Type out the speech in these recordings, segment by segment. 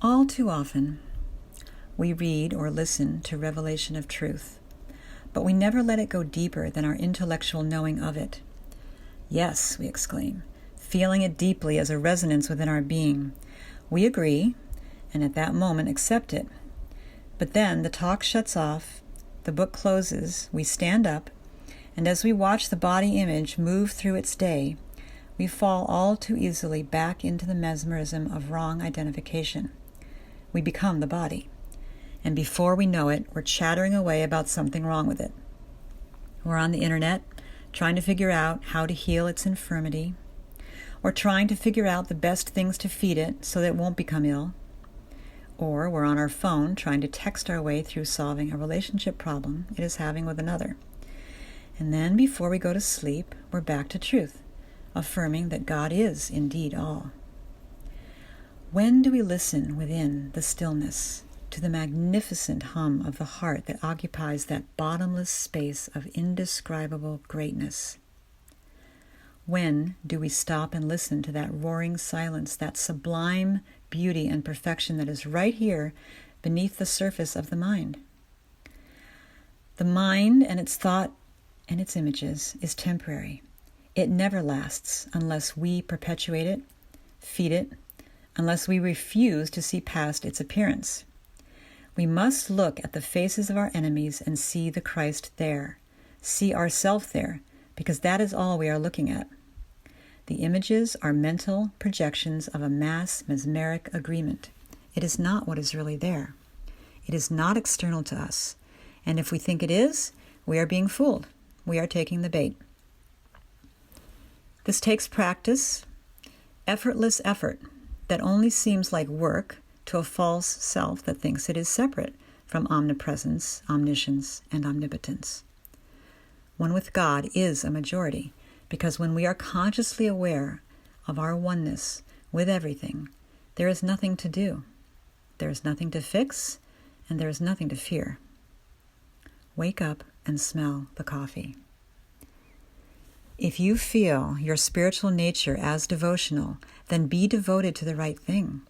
All too often, we read or listen to revelation of truth, but we never let it go deeper than our intellectual knowing of it. Yes, we exclaim, feeling it deeply as a resonance within our being. We agree, and at that moment accept it. But then the talk shuts off, the book closes, we stand up, and as we watch the body image move through its day, we fall all too easily back into the mesmerism of wrong identification. We become the body. And before we know it, we're chattering away about something wrong with it. We're on the internet, trying to figure out how to heal its infirmity, or trying to figure out the best things to feed it so that it won't become ill. Or we're on our phone trying to text our way through solving a relationship problem it is having with another. And then before we go to sleep, we're back to truth, affirming that God is indeed all. When do we listen within the stillness to the magnificent hum of the heart that occupies that bottomless space of indescribable greatness? When do we stop and listen to that roaring silence, that sublime beauty and perfection that is right here beneath the surface of the mind? The mind and its thought and its images is temporary. It never lasts unless we perpetuate it, feed it, unless we refuse to see past its appearance. We must look at the faces of our enemies and see the Christ there, see ourselves there, because that is all we are looking at. The images are mental projections of a mass mesmeric agreement. It is not what is really there. It is not external to us. And if we think it is, we are being fooled. We are taking the bait. This takes practice, effortless effort that only seems like work to a false self that thinks it is separate from omnipresence, omniscience, and omnipotence. One with God is a majority, because when we are consciously aware of our oneness with everything, there is nothing to do, there is nothing to fix, and there is nothing to fear. Wake up and smell the coffee. If you feel your spiritual nature as devotional, then be devoted to the right thing.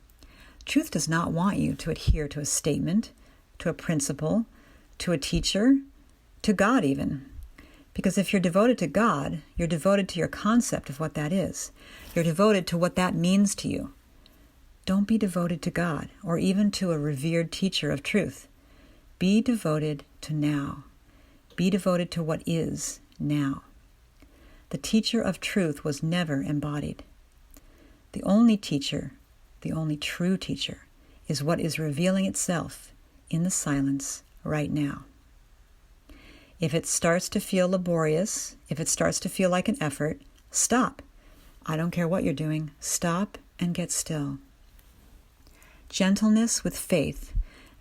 Truth does not want you to adhere to a statement, to a principle, to a teacher, to God even. Because if you're devoted to God, you're devoted to your concept of what that is. You're devoted to what that means to you. Don't be devoted to God or even to a revered teacher of truth. Be devoted to now. Be devoted to what is now. The teacher of truth was never embodied. The only teacher, the only true teacher, is what is revealing itself in the silence right now. If it starts to feel laborious, if it starts to feel like an effort, stop. I don't care what you're doing. Stop and get still. Gentleness with faith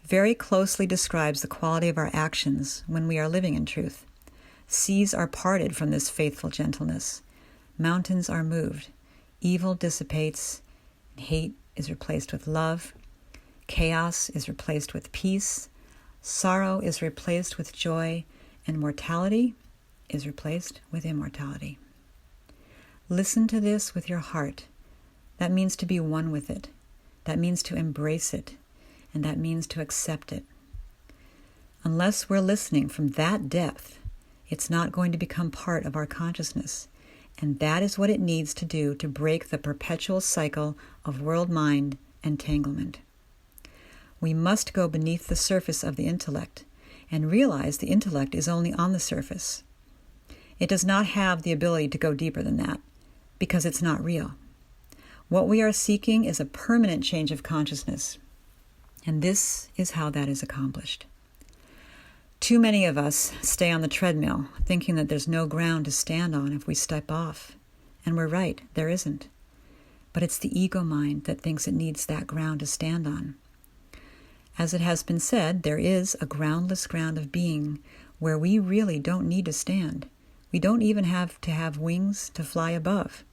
very closely describes the quality of our actions when we are living in truth. Seas are parted from this faithful gentleness. Mountains are moved. Evil dissipates. Hate is replaced with love. Chaos is replaced with peace. Sorrow is replaced with joy. And mortality is replaced with immortality. Listen to this with your heart. That means to be one with it. That means to embrace it. And that means to accept it. Unless we're listening from that depth, it's not going to become part of our consciousness. And that is what it needs to do to break the perpetual cycle of world-mind entanglement. We must go beneath the surface of the intellect and realize the intellect is only on the surface. It does not have the ability to go deeper than that because it's not real. What we are seeking is a permanent change of consciousness. And this is how that is accomplished. Too many of us stay on the treadmill, thinking that there's no ground to stand on if we step off. And we're right, there isn't. But it's the ego mind that thinks it needs that ground to stand on. As it has been said, there is a groundless ground of being where we really don't need to stand. We don't even have to have wings to fly above.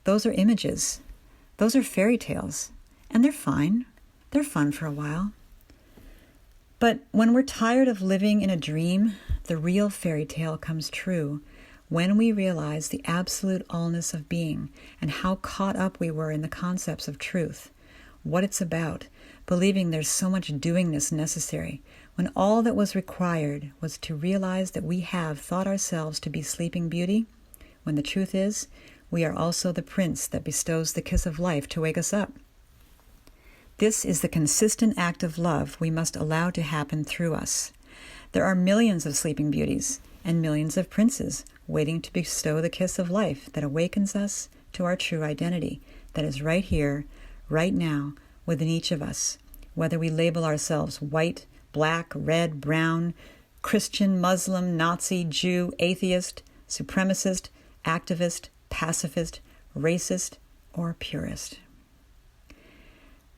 Those are images. Those are fairy tales. And they're fine. They're fun for a while. But when we're tired of living in a dream, the real fairy tale comes true when we realize the absolute allness of being and how caught up we were in the concepts of truth, what it's about, believing there's so much doingness necessary, when all that was required was to realize that we have thought ourselves to be Sleeping Beauty, when the truth is, we are also the prince that bestows the kiss of life to wake us up. This is the consistent act of love we must allow to happen through us. There are millions of Sleeping Beauties and millions of princes waiting to bestow the kiss of life that awakens us to our true identity that is right here, right now, within each of us, whether we label ourselves white, black, red, brown, Christian, Muslim, Nazi, Jew, atheist, supremacist, activist, pacifist, racist, or purist.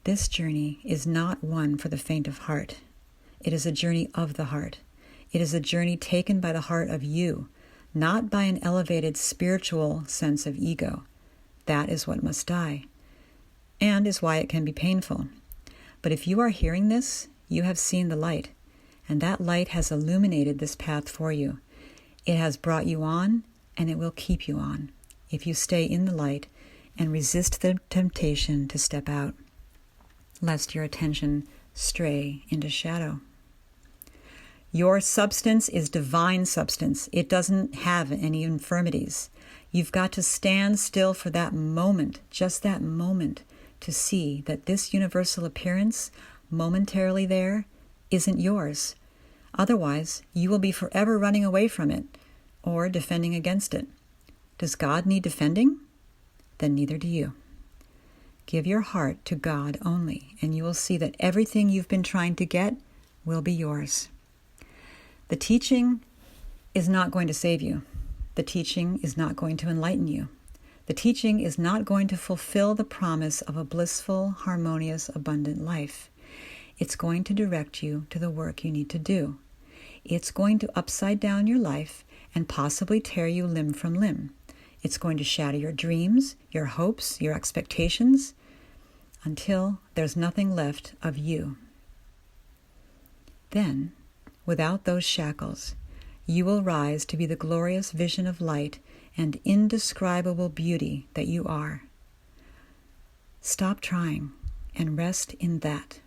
This journey is not one for the faint of heart. It is a journey of the heart. It is a journey taken by the heart of you, not by an elevated spiritual sense of ego. That is what must die, and is why it can be painful. But if you are hearing this, you have seen the light, and that light has illuminated this path for you. It has brought you on, and it will keep you on, if you stay in the light and resist the temptation to step out, lest your attention stray into shadow. Your substance is divine substance. It doesn't have any infirmities. You've got to stand still for that moment, just that moment, to see that this universal appearance, momentarily there, isn't yours. Otherwise, you will be forever running away from it or defending against it. Does God need defending? Then neither do you. Give your heart to God only, and you will see that everything you've been trying to get will be yours. The teaching is not going to save you. The teaching is not going to enlighten you. The teaching is not going to fulfill the promise of a blissful, harmonious, abundant life. It's going to direct you to the work you need to do. It's going to upside down your life and possibly tear you limb from limb. It's going to shatter your dreams, your hopes, your expectations, until there's nothing left of you. Then, without those shackles, you will rise to be the glorious vision of light and indescribable beauty that you are. Stop trying and rest in that.